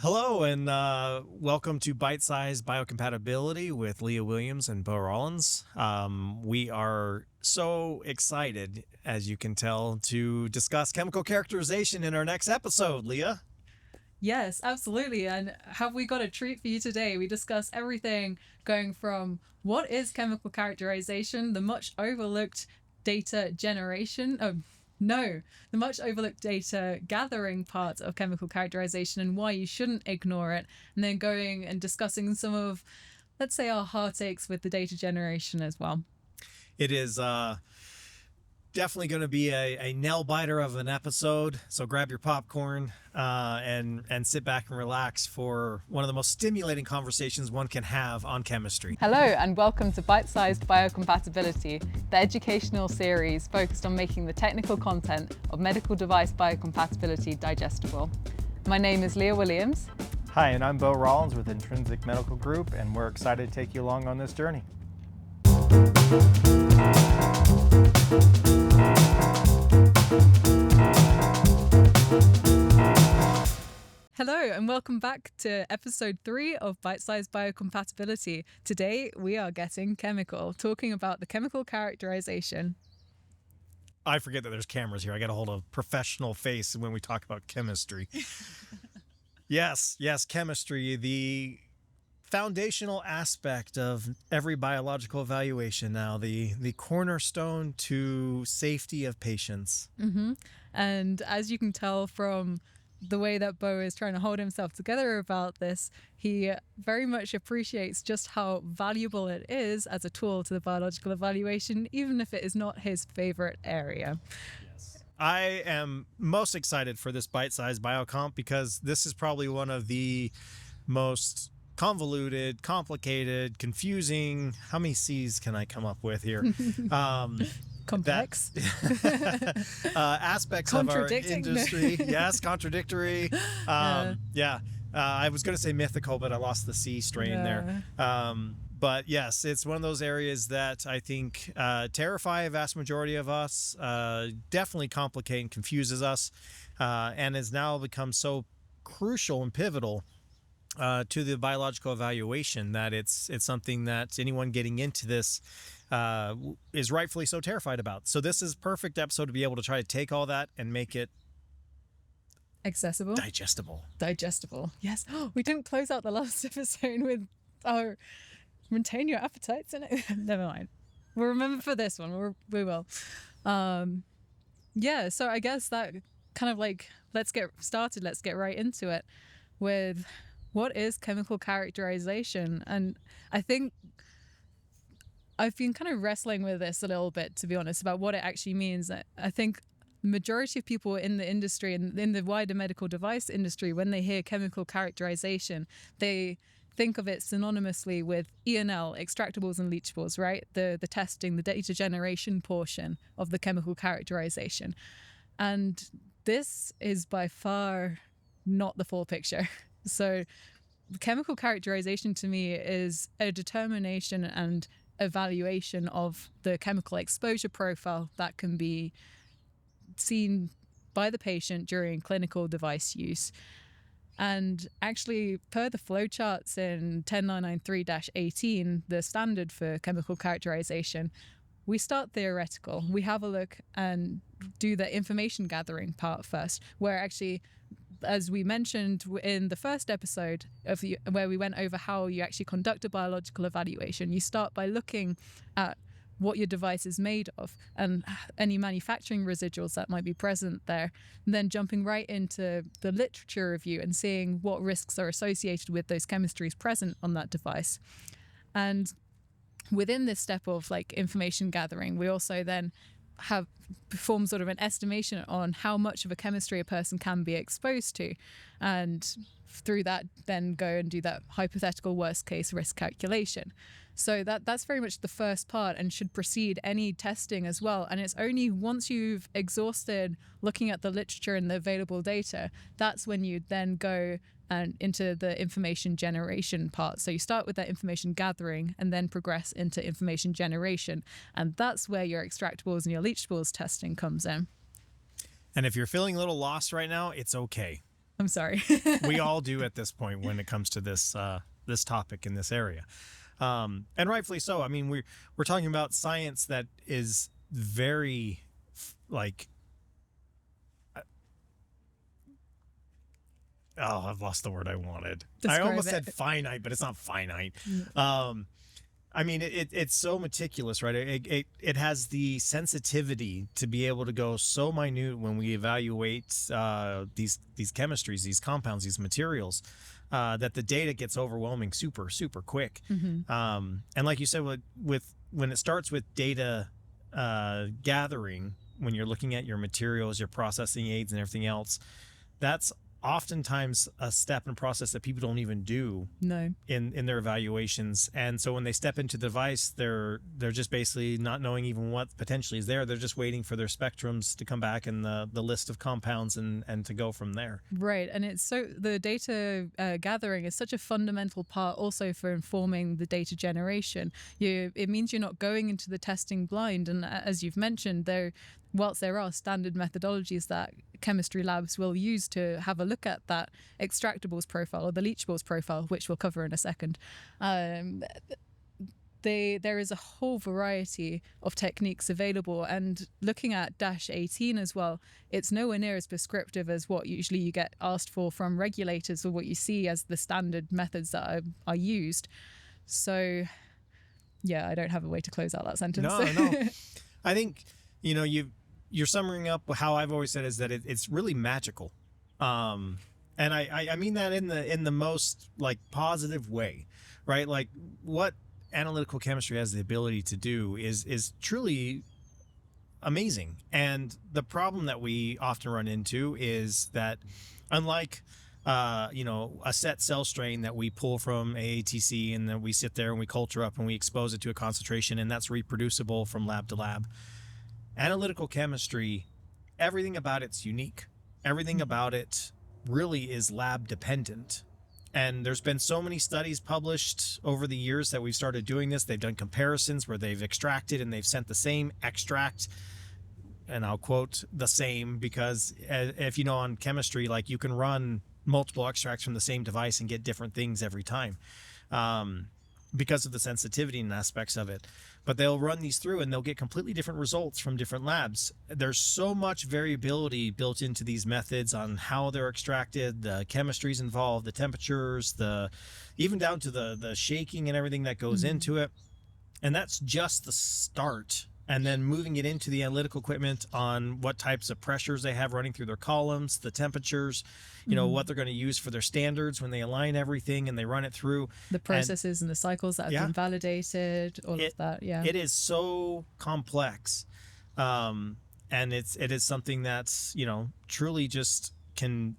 Hello and welcome to Bite Size Biocompatibility with Leah Williams and Beau Rollins. We are so excited, as you can tell, to discuss chemical characterization in our next episode, Leah. Yes, absolutely. And have we got a treat for you today? We discuss everything going from what is chemical characterization, the much overlooked data generation. No, the much overlooked data gathering part of chemical characterization and why you shouldn't ignore it. And then going and discussing some of, let's say, our heartaches with the data generation as well. It is definitely going to be a nail biter of an episode. So grab your popcorn and sit back and relax for one of the most stimulating conversations one can have on chemistry. Hello and welcome to Bite-Sized Biocompatibility, the educational series focused on making the technical content of medical device biocompatibility digestible. My name is Leah Williams. Hi, and I'm Beau Rollins with Intrinsic Medical Group, and we're excited to take you along on this journey. Hello and welcome back to episode 3 of Bite-Sized Biocompatibility. Today we are getting chemical, talking about the chemical characterization. I forget that there's cameras here. I got to hold a professional face when we talk about chemistry. Yes, chemistry, the foundational aspect of every biological evaluation now, the cornerstone to safety of patients. Mm-hmm. And as you can tell from the way that Beau is trying to hold himself together about this, he very much appreciates just how valuable it is as a tool to the biological evaluation, even if it is not his favorite area. Yes. I am most excited for this bite-sized biocomp because this is probably one of the most convoluted, complicated, confusing, how many C's can I come up with here? Complex. Aspects of our industry. Yes, contradictory. I was going to say mythical, but I lost the C strain there. But yes, it's one of those areas that I think terrify a vast majority of us, definitely complicate and confuses us, and has now become so crucial and pivotal to the biological evaluation that it's something that anyone getting into this is rightfully so terrified about. So this is a perfect episode to be able to try to take all that and make it accessible, digestible. Yes. We didn't close out the last episode with maintain your appetites in it. Never mind. We'll remember for this one. We will. So I guess that kind of like, let's get started. Let's get right into it with what is chemical characterization. And I think I've been kind of wrestling with this a little bit, to be honest, about what it actually means. I think the majority of people in the industry and in the wider medical device industry, when they hear chemical characterization, they think of it synonymously with E&L, extractables and leachables, right? The testing, the data generation portion of the chemical characterization. And this is by far not the full picture. So chemical characterization to me is a determination and evaluation of the chemical exposure profile that can be seen by the patient during clinical device use. And actually, per the flowcharts in 10993-18, the standard for chemical characterization, we start theoretical. We have a look and do the information gathering part first, where actually, as we mentioned in the first episode where we went over how you actually conduct a biological evaluation, you start by looking at what your device is made of and any manufacturing residuals that might be present there, and then jumping right into the literature review and seeing what risks are associated with those chemistries present on that device. And within this step of like information gathering, we also then have performed sort of an estimation on how much of a chemistry a person can be exposed to, and through that then go and do that hypothetical worst case risk calculation. So that's very much the first part and should precede any testing as well. And it's only once you've exhausted looking at the literature and the available data, that's when you then go and into the information generation part. So you start with that information gathering and then progress into information generation. And that's where your extractables and your leachables testing comes in. And if you're feeling a little lost right now, it's okay. I'm sorry. We all do at this point when it comes to this this topic in this area, and rightfully so. I mean, we're talking about science that is very like. Oh, I've lost the word I wanted. Describe I almost it. said finite, but it's not finite. I mean, it's so meticulous, right? It has the sensitivity to be able to go so minute when we evaluate these chemistries, these compounds, these materials, that the data gets overwhelming super quick. And like you said, with when it starts with data gathering, when you're looking at your materials, your processing aids, and everything else, that's oftentimes a step and process that people don't even do in their evaluations. And so when they step into the device, they're just basically not knowing even what potentially is there. They're just waiting for their spectrums to come back and the list of compounds and to go from there. Right. And it's so the data gathering is such a fundamental part also for informing the data generation. It means you're not going into the testing blind. And as you've mentioned, whilst there are standard methodologies that chemistry labs will use to have a look at that extractables profile or the leachables profile, which we'll cover in a second, there is a whole variety of techniques available. And looking at -18 as well, it's nowhere near as prescriptive as what usually you get asked for from regulators or what you see as the standard methods that are used. So, yeah, I don't have a way to close out that sentence. No. I think, you're summing up how I've always said is that it's really magical. And I mean that in the most like positive way, right? Like what analytical chemistry has the ability to do is truly amazing. And the problem that we often run into is that unlike a set cell strain that we pull from AATC and then we sit there and we culture up and we expose it to a concentration and that's reproducible from lab to lab, analytical chemistry, everything about it's unique. Everything about it really is lab dependent. And there's been so many studies published over the years that we've started doing this. They've done comparisons where they've extracted and they've sent the same extract, and I'll quote the same because if you know on chemistry, like you can run multiple extracts from the same device and get different things every time because of the sensitivity and aspects of it. But they'll run these through and they'll get completely different results from different labs. There's so much variability built into these methods on how they're extracted, the chemistries involved, the temperatures, even down to the shaking and everything that goes into it. And that's just the start. And then moving it into the analytical equipment on what types of pressures they have running through their columns, the temperatures, what they're going to use for their standards when they align everything and they run it through. The processes and the cycles that have been validated, all of that. Yeah. It is so complex. And it is something that's, truly just can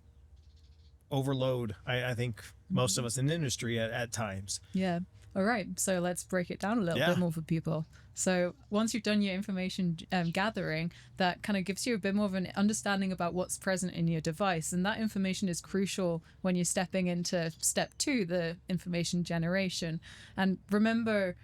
overload, I think, most of us in the industry at times. Yeah. All right. So let's break it down a little bit more for people. So once you've done your information gathering, that kind of gives you a bit more of an understanding about what's present in your device. And that information is crucial when you're stepping into step 2, the information generation. And remember,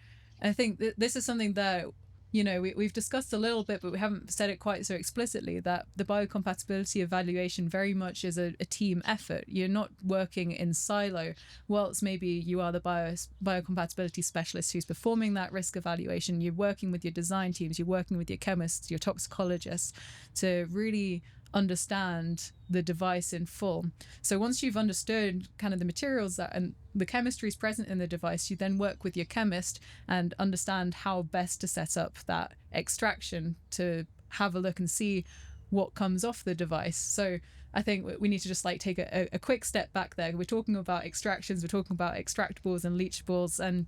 I think this is something that, we've discussed a little bit, but we haven't said it quite so explicitly, that the biocompatibility evaluation very much is a team effort. You're not working in silo. Whilst maybe you are the biocompatibility specialist who's performing that risk evaluation, you're working with your design teams, you're working with your chemists, your toxicologists to really understand the device in full. So once you've understood kind of the materials and the chemistry is present in the device, you then work with your chemist and understand how best to set up that extraction to have a look and see what comes off the device. So I think we need to just take a quick step back there. We're talking about extractions, we're talking about extractables and leachables, and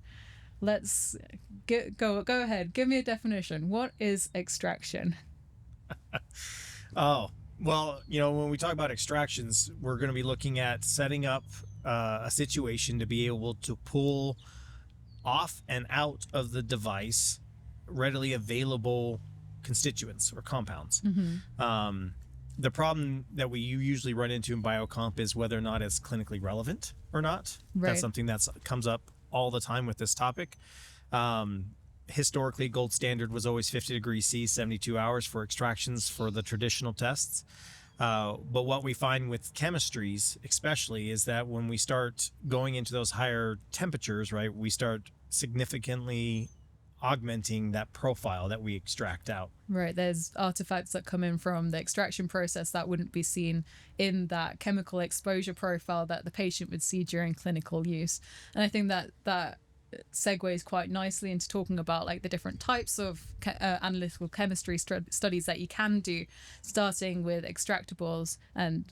let's go ahead. Give me a definition. What is extraction? Well, when we talk about extractions, we're going to be looking at setting up a situation to be able to pull off and out of the device readily available constituents or compounds. The problem that we usually run into in biocomp is whether or not it's clinically relevant or not. Right. That's something that comes up all the time with this topic. Historically, gold standard was always 50 degrees C, 72 hours for extractions for the traditional tests. But what we find with chemistries, especially, is that when we start going into those higher temperatures, right, we start significantly augmenting that profile that we extract out. Right. There's artifacts that come in from the extraction process that wouldn't be seen in that chemical exposure profile that the patient would see during clinical use. And I think that segues quite nicely into talking about like the different types of analytical chemistry studies that you can do, starting with extractables. And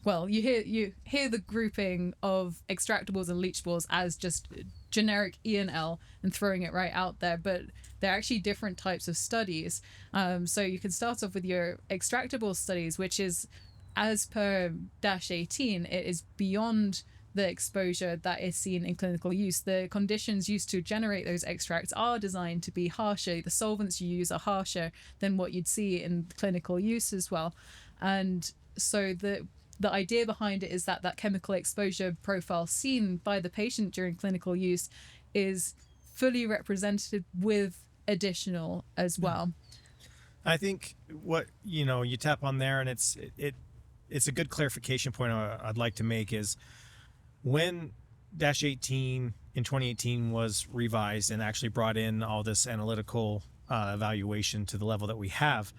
well, you hear the grouping of extractables and leachables as just generic E&L and throwing it right out there, but they're actually different types of studies. So you can start off with your extractable studies, which is, as per -18, it is beyond the exposure that is seen in clinical use. The conditions used to generate those extracts are designed to be harsher. The solvents you use are harsher than what you'd see in clinical use as well. And so the idea behind it is that chemical exposure profile seen by the patient during clinical use is fully represented with additional as well. I think what you tap on there, and it's a good clarification point I'd like to make, is when -18 in 2018 was revised and actually brought in all this analytical evaluation to the level that we have,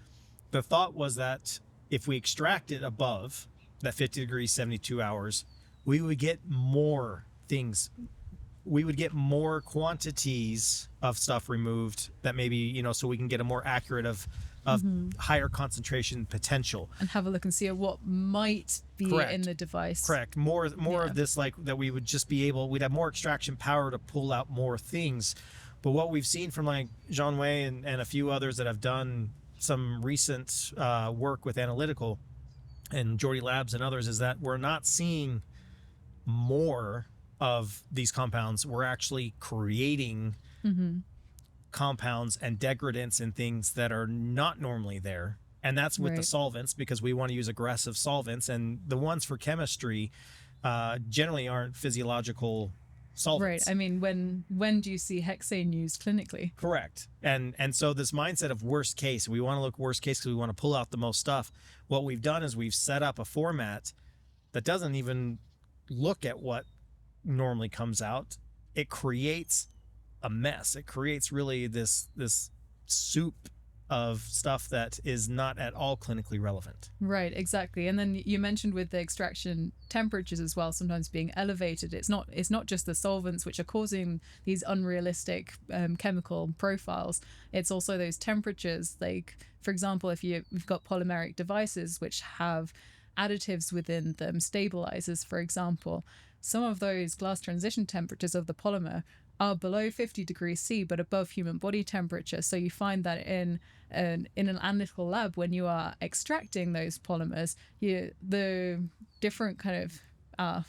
the thought was that if we extract it above that 50 degrees 72 hours, we would get more things. We would get more quantities of stuff removed that maybe, so we can get a more accurate of higher concentration potential. And have a look and see what might be in the device. Correct. More of this, like that we would just be we'd have more extraction power to pull out more things. But what we've seen from like Jean Wei and a few others that have done some recent work with analytical, and Geordie Labs and others, is that we're not seeing more of these compounds. We're actually creating compounds and degradants and things that are not normally there. And that's with the solvents, because we want to use aggressive solvents. And the ones for chemistry generally aren't physiological solvents. Right. I mean, when do you see hexane used clinically? Correct. And so this mindset of worst case, we want to look worst case because we want to pull out the most stuff. What we've done is we've set up a format that doesn't even look at what normally comes out. It creates a mess. It creates really this soup of stuff that is not at all clinically relevant. Right, exactly. And then you mentioned with the extraction temperatures as well, sometimes being elevated. It's not just the solvents which are causing these unrealistic chemical profiles. It's also those temperatures. Like, for example, if we've got polymeric devices which have additives within them, stabilizers, for example, some of those glass transition temperatures of the polymer are below 50 degrees C, but above human body temperature. So you find that in an analytical lab, when you are extracting those polymers, the different kind of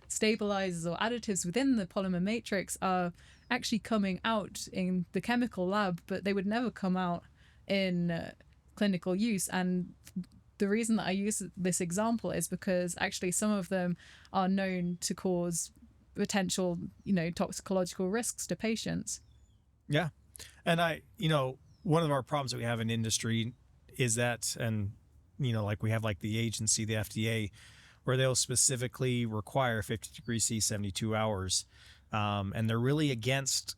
stabilizers or additives within the polymer matrix are actually coming out in the chemical lab, but they would never come out in clinical use. And the reason that I use this example is because actually some of them are known to cause potential, toxicological risks to patients. Yeah. And one of our problems that we have in industry is that, and, like we have like the agency, the FDA, where they'll specifically require 50 degrees C, 72 hours. And they're really against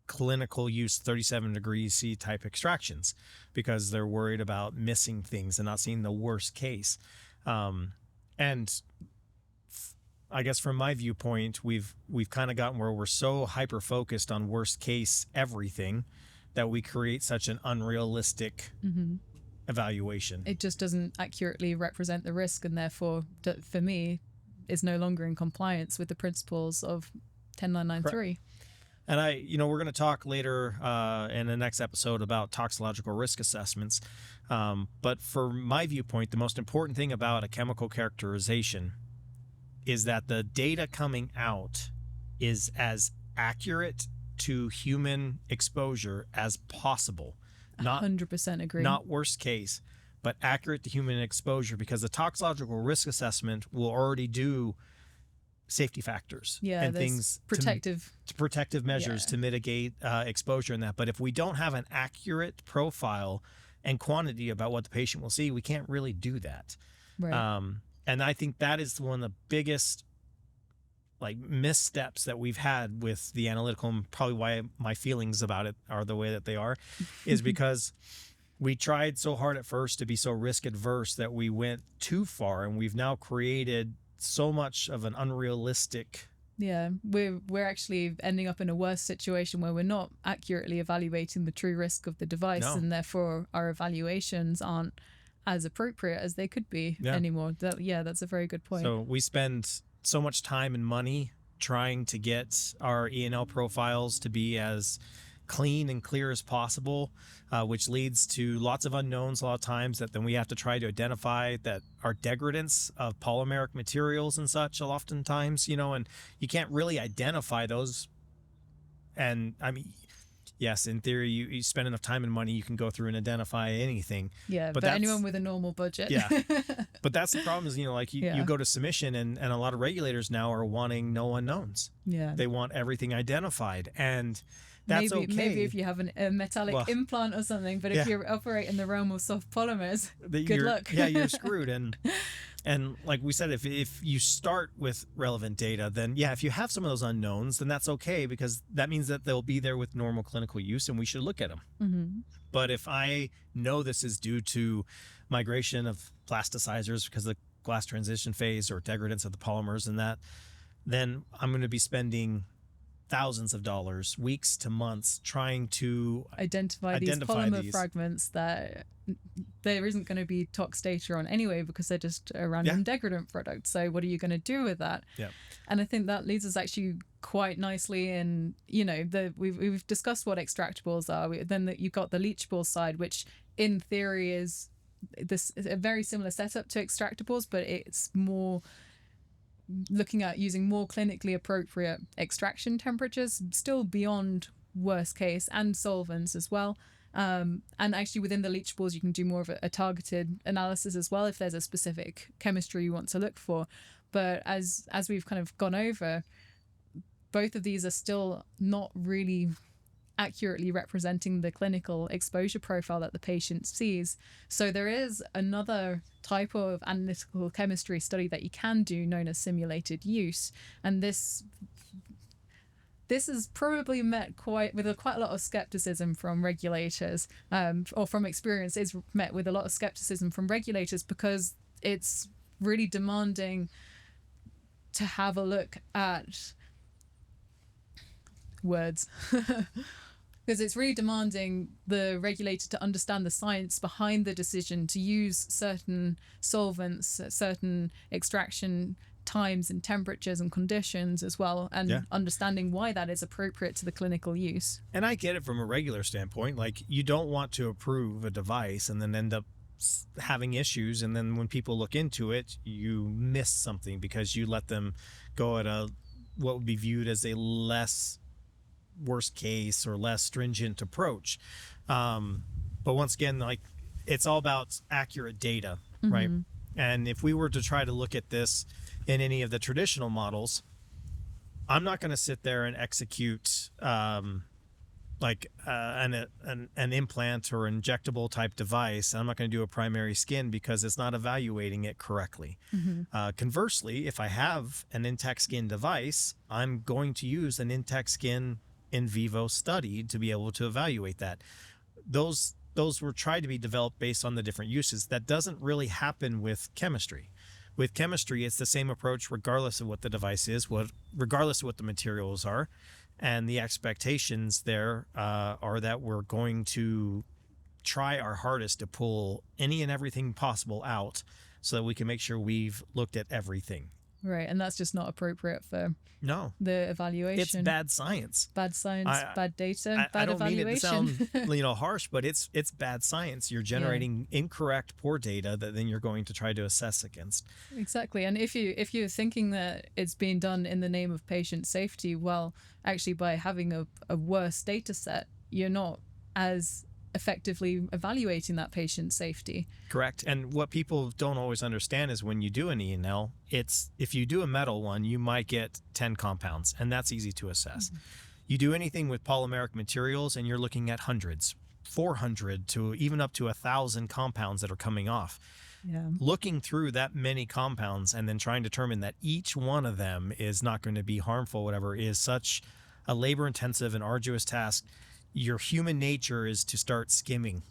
clinical use 37 degrees C type extractions because they're worried about missing things and not seeing the worst case. And I guess from my viewpoint, we've kind of gotten where we're so hyper focused on worst case everything that we create such an unrealistic evaluation. It just doesn't accurately represent the risk, and therefore, for me, is no longer in compliance with the principles of 10993. And we're going to talk later in the next episode about toxicological risk assessments. But for my viewpoint, the most important thing about a chemical characterization is that the data coming out is as accurate to human exposure as possible. Not 100% agree. Not worst case, but accurate to human exposure, because the toxicological risk assessment will already do safety factors and things protective measures to mitigate exposure in that. But if we don't have an accurate profile and quantity about what the patient will see, we can't really do that. Right. And I think that is one of the biggest like missteps that we've had with the analytical, and probably why my feelings about it are the way that they are, is because we tried so hard at first to be so risk adverse that we went too far, and we've now created so much of an unrealistic. Yeah, we're actually ending up in a worse situation where we're not accurately evaluating the true risk of the device, and therefore our evaluations aren't as appropriate as they could be anymore. That's a very good point. So we spend so much time and money trying to get our E&L profiles to be as clean and clear as possible, which leads to lots of unknowns a lot of times that then we have to try to identify that are degradants of polymeric materials and such oftentimes, and you can't really identify those. And I mean, yes, in theory, you spend enough time and money, you can go through and identify anything. Yeah, but anyone with a normal budget. Yeah. But that's the problem is, you go to submission and a lot of regulators now are wanting no unknowns. Yeah. They want everything identified. And that's maybe if you have a metallic implant or something, but if you operate in the realm of soft polymers, good luck. Yeah, you're screwed. And like we said, if you start with relevant data, then if you have some of those unknowns, then that's okay, because that means that they'll be there with normal clinical use and we should look at them. Mm-hmm. But if I know this is due to migration of plasticizers because of the glass transition phase or degradants of the polymers and that, then I'm going to be spending thousands of dollars, weeks to months, trying to identify these polymer fragments that there isn't going to be tox data on anyway, because they're just a random degradant product. So what are you going to do with that? Yeah. And I think that leads us actually quite nicely in, we've discussed what extractables are. Then you've got the leachables side, which in theory is a very similar setup to extractables, but it's more looking at using more clinically appropriate extraction temperatures, still beyond worst case, and solvents as well. And actually within the leachables, you can do more of a targeted analysis as well if there's a specific chemistry you want to look for. But as we've kind of gone over, both of these are still not really accurately representing the clinical exposure profile that the patient sees. So there is another type of analytical chemistry study that you can do known as simulated use, and this is probably met quite a lot of skepticism from regulators, or from experience it's met with a lot of skepticism from regulators, because it's really demanding to have a look at words because it's really demanding the regulator to understand the science behind the decision to use certain solvents, certain extraction times and temperatures and conditions as well, and understanding why that is appropriate to the clinical use. And I get it from a regular standpoint. Like, you don't want to approve a device and then end up having issues, and then when people look into it, you miss something because you let them go at what would be viewed as a less worst case or less stringent approach. But once again, like, it's all about accurate data, right? And if we were to try to look at this in any of the traditional models, I'm not going to sit there and execute an implant or injectable type device. I'm not going to do a primary skin because it's not evaluating it correctly. Conversely, if I have an intact skin device, I'm going to use an intact skin in vivo study to be able to evaluate that. Those were tried to be developed based on the different uses. That doesn't really happen with chemistry. With chemistry, it's the same approach regardless of what the device is, regardless of what the materials are. And the expectations there are that we're going to try our hardest to pull any and everything possible out so that we can make sure we've looked at everything. Right, and that's just not appropriate for the evaluation. It's bad science. Bad science, bad data, bad evaluation. I don't mean it to sound harsh, but it's bad science. You're generating incorrect, poor data that then you're going to try to assess against. Exactly, and if you're thinking that it's being done in the name of patient safety, well, actually by having a worse data set, you're not as effectively evaluating that patient's safety. Correct. And what people don't always understand is when you do an E&L, if you do a metal one, you might get 10 compounds, and that's easy to assess. You do anything with polymeric materials and you're looking at hundreds, 400 to even up to 1,000 compounds that are coming off. Yeah. Looking through that many compounds and then trying to determine that each one of them is not going to be harmful, whatever, is such a labor intensive and arduous task. Your human nature is to start skimming,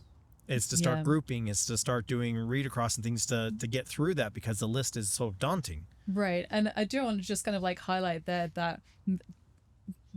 is to start grouping, is to start doing read across and things to get through that, because the list is so daunting. Right. And I do want to just kind of like highlight there that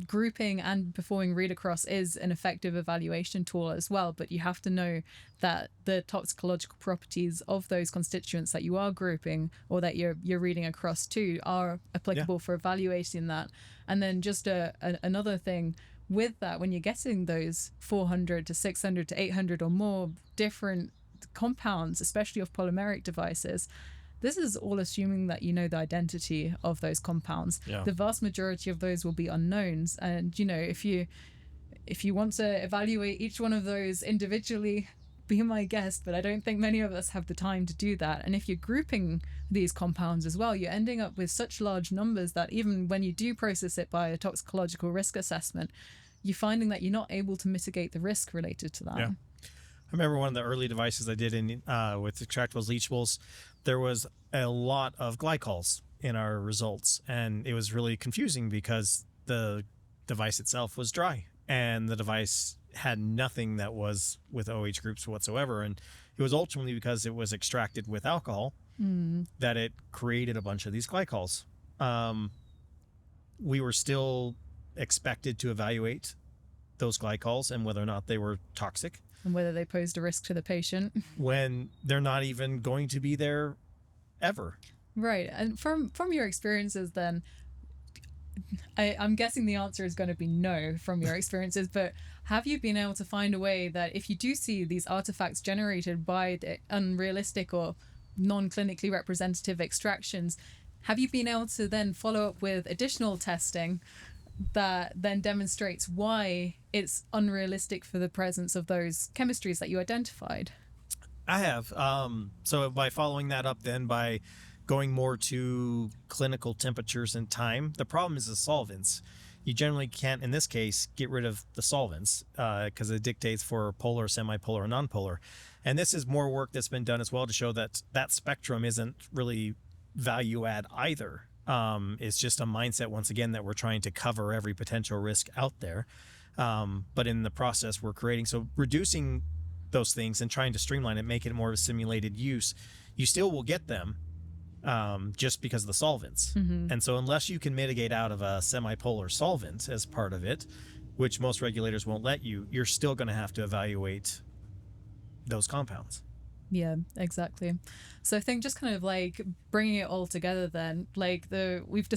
grouping and performing read across is an effective evaluation tool as well, but you have to know that the toxicological properties of those constituents that you are grouping or that you're reading across to are applicable for evaluating that. And then just another thing with that, when you're getting those 400 to 600 to 800 or more different compounds, especially of polymeric devices, this is all assuming that you know the identity of those compounds. The vast majority of those will be unknowns. And, you know, if you want to evaluate each one of those individually, be my guest, but I don't think many of us have the time to do that. And if you're grouping these compounds as well, you're ending up with such large numbers that even when you do process it by a toxicological risk assessment, you're finding that you're not able to mitigate the risk related to that. I remember one of the early devices I did in with extractables leachables, there was a lot of glycols in our results, and it was really confusing because the device itself was dry and the device had nothing that was with OH groups whatsoever. And it was ultimately because it was extracted with alcohol that it created a bunch of these glycols. We were still expected to evaluate those glycols and whether or not they were toxic, and whether they posed a risk to the patient when they're not even going to be there ever. Right. And from your experiences then, I'm guessing the answer is going to be no from your experiences, but have you been able to find a way that if you do see these artifacts generated by the unrealistic or non-clinically representative extractions, have you been able to then follow up with additional testing that then demonstrates why it's unrealistic for the presence of those chemistries that you identified? I have. So by following that up then by going more to clinical temperatures and time, the problem is the solvents. You generally can't, in this case, get rid of the solvents because it dictates for polar, semi-polar, and non-polar. And this is more work that's been done as well to show that that spectrum isn't really value add either. It's just a mindset, once again, that we're trying to cover every potential risk out there. But in the process, we're creating, so reducing those things and trying to streamline it, make it more of a simulated use, you still will get them just because of the solvents. And so unless you can mitigate out of a semi-polar solvent as part of it, which most regulators won't let you, you're still going to have to evaluate those compounds. Yeah, exactly. So I think just kind of like bringing it all together then, like we've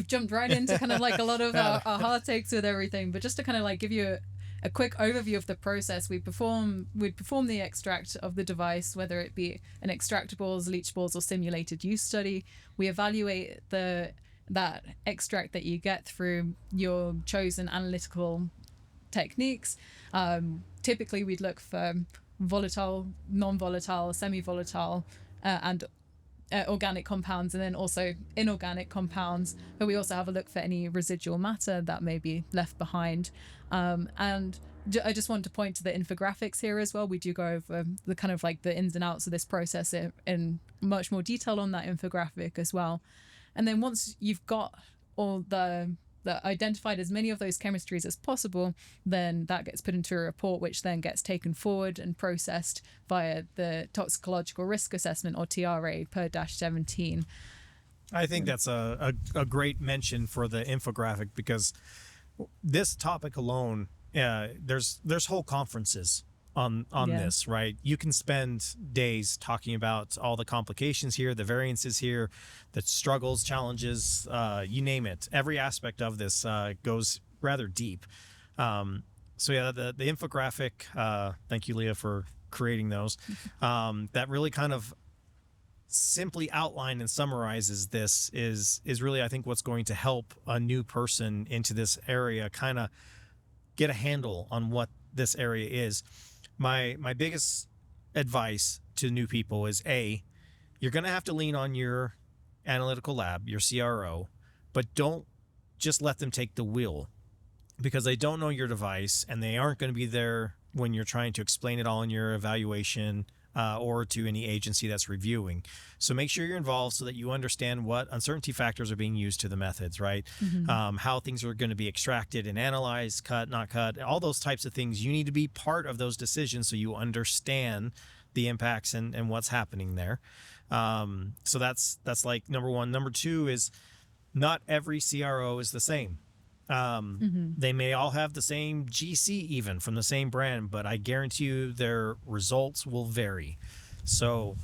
jumped right into kind of like a lot of our heartaches with everything, but just to kind of like give you a quick overview of the process, we'd perform the extract of the device, whether it be an extractables, leachables, or simulated use study. We evaluate that extract that you get through your chosen analytical techniques. Typically, we'd look for volatile, non-volatile, semi-volatile, and organic compounds, and then also inorganic compounds, but we also have a look for any residual matter that may be left behind. And I just want to point to the infographics here as well. We do go over the kind of like the ins and outs of this process in much more detail on that infographic as well. And then once you've got all the identified as many of those chemistries as possible, then that gets put into a report, which then gets taken forward and processed via the toxicological risk assessment, or TRA, per -17. I think that's a great mention for the infographic, because this topic alone, there's whole conferences on this, right? You can spend days talking about all the complications here, the variances here, the struggles, challenges, you name it. Every aspect of this goes rather deep. So yeah, the infographic, thank you, Leah, for creating those. That really kind of simply outline and summarizes this is really, I think, what's going to help a new person into this area kind of get a handle on what this area is. My biggest advice to new people is, you're going to have to lean on your analytical lab, your CRO, but don't just let them take the wheel, because they don't know your device and they aren't going to be there when you're trying to explain it all in your evaluation. or to any agency that's reviewing. So make sure you're involved so that you understand what uncertainty factors are being used to the methods, right? How things are going to be extracted and analyzed, cut, not cut, all those types of things. You need to be part of those decisions so you understand the impacts and what's happening there. So that's like number one. Number two is not every CRO is the same. They may all have the same GC even from the same brand, but I guarantee you their results will vary. So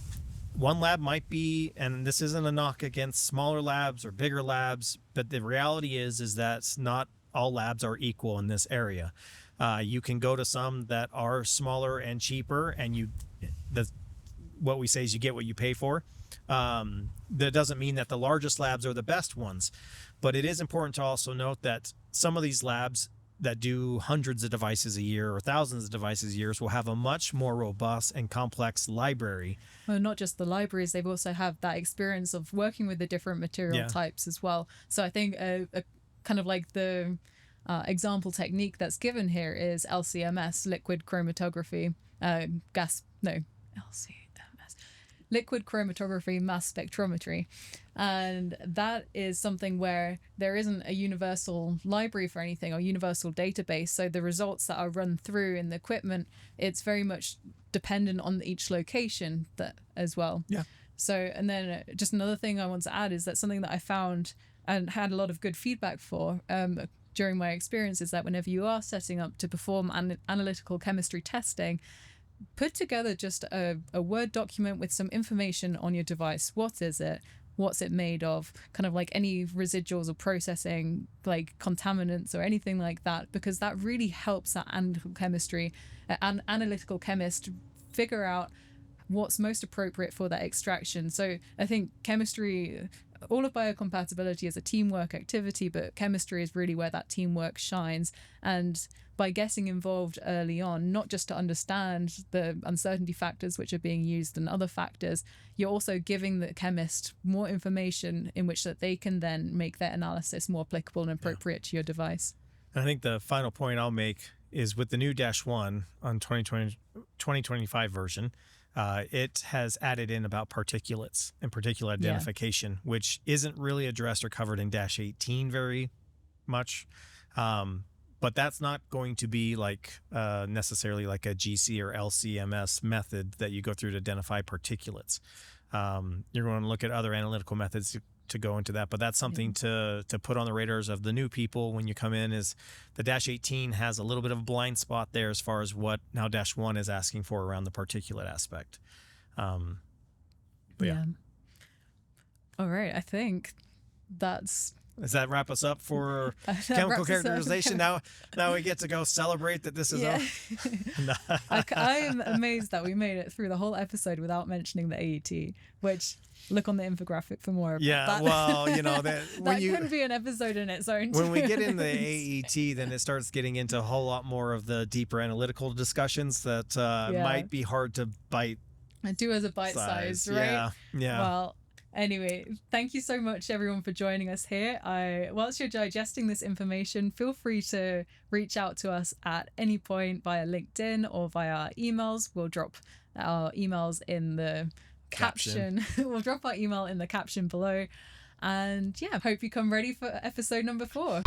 one lab might be, and this isn't a knock against smaller labs or bigger labs, but the reality is that not all labs are equal in this area. You can go to some that are smaller and cheaper, and what we say is you get what you pay for. That doesn't mean that the largest labs are the best ones, but it is important to also note that some of these labs that do hundreds of devices a year or thousands of devices a year will have a much more robust and complex library. Well, not just the libraries, they've also have that experience of working with the different material types as well. So I think a kind of like the example technique that's given here is LCMS, liquid chromatography, liquid chromatography mass spectrometry. And that is something where there isn't a universal library for anything or universal database. So the results that are run through in the equipment, it's very much dependent on each location as well. Yeah. So, and then just another thing I want to add is that something that I found and had a lot of good feedback for during my experience is that whenever you are setting up to perform analytical chemistry testing, put together just a Word document with some information on your device. What is it? What's it made of? Kind of like any residuals or processing, like contaminants or anything like that, because that really helps that analytical chemist figure out what's most appropriate for that extraction. So I think chemistry, all of biocompatibility is a teamwork activity, but chemistry is really where that teamwork shines. And by getting involved early on, not just to understand the uncertainty factors which are being used and other factors, you're also giving the chemist more information in which that they can then make their analysis more applicable and appropriate to your device. And I think the final point I'll make is with the new -1 on 2025 version, it has added in about particulates and particulate identification, which isn't really addressed or covered in -18 very much. But that's not going to be like necessarily like a GC or LCMS method that you go through to identify particulates. You're going to look at other analytical methods to go into that, but that's something to put on the radars of the new people when you come in. Is the -18 has a little bit of a blind spot there as far as what now -1 is asking for around the particulate aspect. But yeah. All right, I think that's. Does that wrap us up for chemical characterization? Now we get to go celebrate that this is over. I am amazed that we made it through the whole episode without mentioning the AET, which look on the infographic for more about that. Well, that couldn't be an episode in its own. When we get in the AET, then it starts getting into a whole lot more of the deeper analytical discussions that might be hard to bite. I do as a bite size, right? Yeah. Well, anyway, thank you so much, everyone, for joining us here. Whilst you're digesting this information, feel free to reach out to us at any point via LinkedIn or via our emails. We'll drop our emails in the caption. We'll drop our email in the caption below. And hope you come ready for episode number 4.